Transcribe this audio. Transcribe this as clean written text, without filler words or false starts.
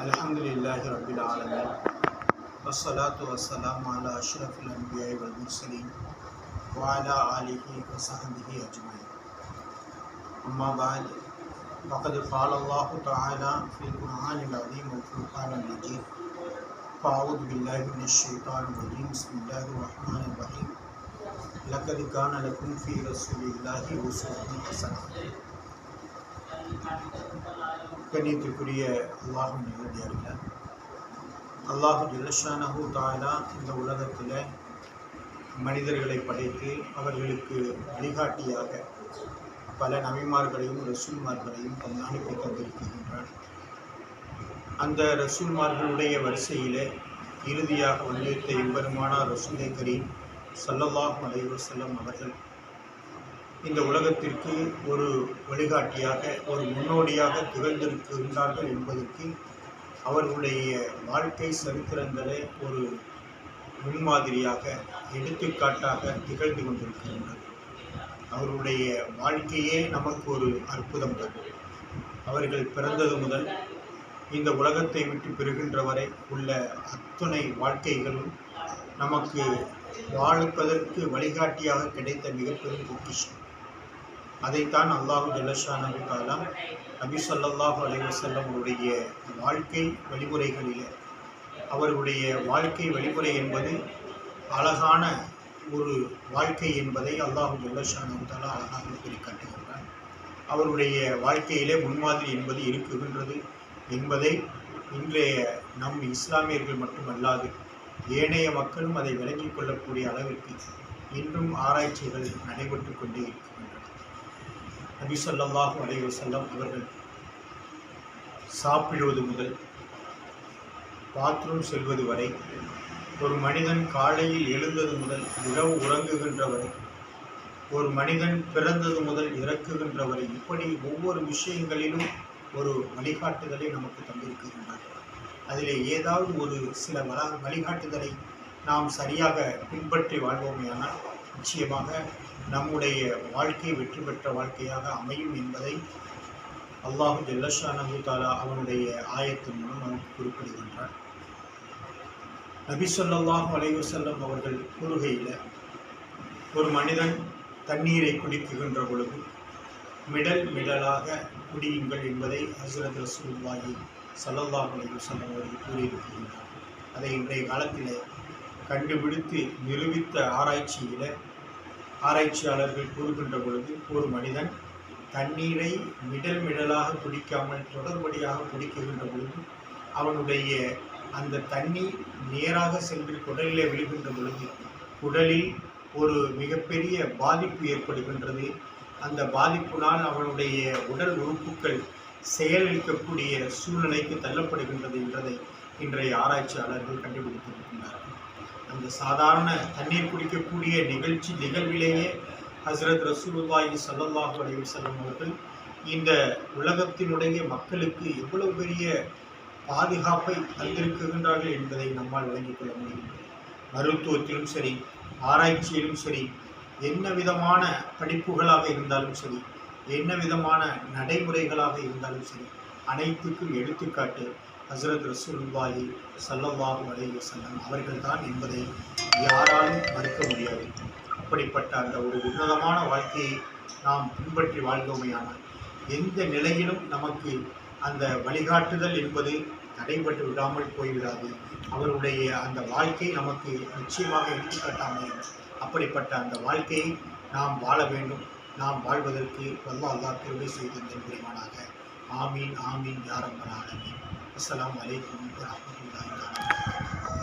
அல்ஹம்துலில்லாஹி ரப்பில் ஆலமீன் வஸ்ஸலாத்து வஸ்ஸலாமு அலா அஷ்ரஃபில் அன்பியாஇ வல் முர்ஸலீன் வ அலா ஆலிஹி வ ஸஹ்பிஹி அஜ்மஈன். அம்மா பஅத், ஃபகத் क़ால அல்லாஹு தஆலா ஃபில் குர்ஆனில் அஸீம் வல் ஃபுர்கானில் மஜீத். ஃபஅஊது பில்லாஹி மினஷ் ஷைத்தானிர் ரஜீம். பிஸ்மில்லாஹிர் ரஹ்மானிர் ரஹீம். லகத் கான லகும் ஃபீ ரசூலில்லாஹி உஸ்வத்துன் ஹஸனah. கண்ணியத்திற்குரிய அல்லாஹ்வின் நல்லடியார்களே, அல்லாஹ் ஜல்லஷானஹு தஆலா இந்த உலகத்தில் மனிதர்களை படைத்து அவர்களுக்கு வழிகாட்டியாக பல நபிமார்களையும் ரசூல்மார்களையும் அனுப்பி தந்திருக்கின்றார். அந்த ரசூல்மார்களுடைய வரிசையிலே இறுதியாக வந்திருந்த எம்பெருமானார் ரசூலை கரீம் ஸல்லல்லாஹு அலைஹி வஸல்லம் அவர்கள் இந்த உலகத்திற்கு ஒரு வழிகாட்டியாக, ஒரு முன்னோடியாக திகழ்ந்திருக்கின்றார்கள் என்பதற்கு அவர்களுடைய வாழ்க்கை சரித்திரங்களே ஒரு முன்மாதிரியாக, எடுத்துக்காட்டாக திகழ்ந்து கொண்டிருக்கின்றனர். அவர்களுடைய வாழ்க்கையே நமக்கு ஒரு அற்புதம் தான். அவர்கள் பிறந்தது முதல் இந்த உலகத்தை விட்டு பெறுகின்ற வரை உள்ள அத்துணை வாழ்க்கைகளும் நமக்கு வாழ்ப்பதற்கு வழிகாட்டியாக கிடைத்த மிகப்பெரும் பொக்கிஷம். அதைத்தான் அல்லாஹ் ஜல்லஷானஹு தஆலா நபி ஸல்லல்லாஹு அலைஹி வஸல்லம் அவருடைய வாழ்க்கை வழிமுறைகளிலே, அவருடைய வாழ்க்கை வழிமுறை என்பது அழகான ஒரு வாழ்க்கை என்பதை அல்லாஹ் ஜல்லஷானஹு தஆலா அழகாக குறிக்காட்டுகின்றார். அவருடைய வாழ்க்கையிலே முன்மாதிரி என்பது இருக்குகின்றது என்பதை இன்றைய நம் இஸ்லாமியர்கள் மட்டுமல்லாது ஏனைய மக்களும் அதை விளங்கிக் கொள்ளக்கூடிய அளவிற்கு இன்றும் ஆராய்ச்சிகள் நடைபெற்று கொண்டே இருக்கின்றன. நபி ஸல்லல்லாஹு அலைஹி வஸல்லம் அவர்கள் சாப்பிடுவது முதல் பாத்ரூம் செல்வது வரை, ஒரு மனிதன் காலையில் எழுந்தது முதல் இரவு உறங்குகின்ற வரை, ஒரு மனிதன் பிறந்தது முதல் இறக்குகின்ற வரை, இப்படி ஒவ்வொரு விஷயங்களிலும் ஒரு வழிகாட்டுதலை நமக்கு தந்திருக்கின்றார்கள். அதிலே ஏதாவது ஒரு சில வழிகாட்டுதலை நாம் சரியாக பின்பற்றி வாழ்வோமேயானால் நிச்சயமாக நம்முடைய வாழ்க்கை வெற்றி பெற்ற வாழ்க்கையாக அமையும் என்பதை அல்லாஹ் ஜல்லஷானஹு தஆலா அவனுடைய ஆயத்தின் மூலம் நமக்கு குறிப்பிடுகின்றார். நபி ஸல்லல்லாஹு அலைஹி வஸல்லம் அவர்கள் கூறுகையில், ஒரு மனிதன் தண்ணீரை குடிக்குகின்ற பொழுது மிடலாக குடியுங்கள் என்பதை ஹஸரத் ரசூலுல்லாஹி ஸல்லல்லாஹு அலைஹி வஸல்லம் அவர்கள் கூறியிருக்கின்றார். அதை இன்றைய காலத்தில் கண்டுபிடித்து நிரூபித்த ஆராய்ச்சியாளர்கள் கூறுகின்ற பொழுது, ஒரு மனிதன் தண்ணீரை மிடலாக குடிக்காமல் தொடர்படியாக குடிக்குகின்ற பொழுது அவனுடைய அந்த தண்ணீர் நேராக சென்று குடலிலே விழுகின்ற பொழுது குடலில் ஒரு மிகப்பெரிய பாதிப்பு ஏற்படுகின்றது. அந்த பாதிப்பினால் அவனுடைய உடல் உறுப்புகள் செயலிழக்கக்கூடிய சூழ்நிலைக்கு தள்ளப்படுகின்றது என்பதை இன்றைய ஆராய்ச்சியாளர்கள் கண்டுபிடித்திருக்கின்றார்கள். அந்த சாதாரண தண்ணீர் குடிக்கக்கூடிய நிகழ்விலேயே ஹஸரத் ரசூலுல்லாஹி ஸல்லல்லாஹு அலைஹி வஸல்லம் அவர்கள் இந்த உலகத்தினுடைய மக்களுக்கு எவ்வளவு பெரிய பாதுகாப்பை தந்திருக்கின்றார்கள் என்பதை நம்மால் விளங்கிக் கொள்ள முடியும். மருத்துவத்திலும் சரி, ஆராய்ச்சியிலும் சரி, என்ன விதமான படிப்புகளாக இருந்தாலும் சரி, என்ன விதமான நடைமுறைகளாக இருந்தாலும் சரி, அனைத்துக்கும் எடுத்துக்காட்டு ஹஸரத் ரசூலுல்லாஹி ஸல்லல்லாஹு அலைஹி வஸல்லம் அவர்கள்தான் என்பதை யாராலும் மறுக்க முடியாது. அப்படிப்பட்ட அந்த ஒரு உன்னதமான வாழ்க்கையை நாம் பின்பற்றி வாழ்ந்தோமையானால் எந்த நிலையிலும் நமக்கு அந்த வழிகாட்டுதல் என்பது தடைபட்டு விடாமல் போய்விடாது. அவருடைய அந்த வாழ்க்கை நமக்கு நிச்சயமாக எடுத்துக்காட்டாமல், அப்படிப்பட்ட அந்த வாழ்க்கையை நாம் வாழ வேண்டும். நாம் வாழ்வதற்கு அல்லாஹ் கிருபை செய்து புரிவானாக. ஆமீன் ஆமீன் யா ரப்பல் ஆலமீன். அஸ்ஸலாமு அலைக்கும் வரஹ்மத்துல்லாஹி வபரகாத்துஹு.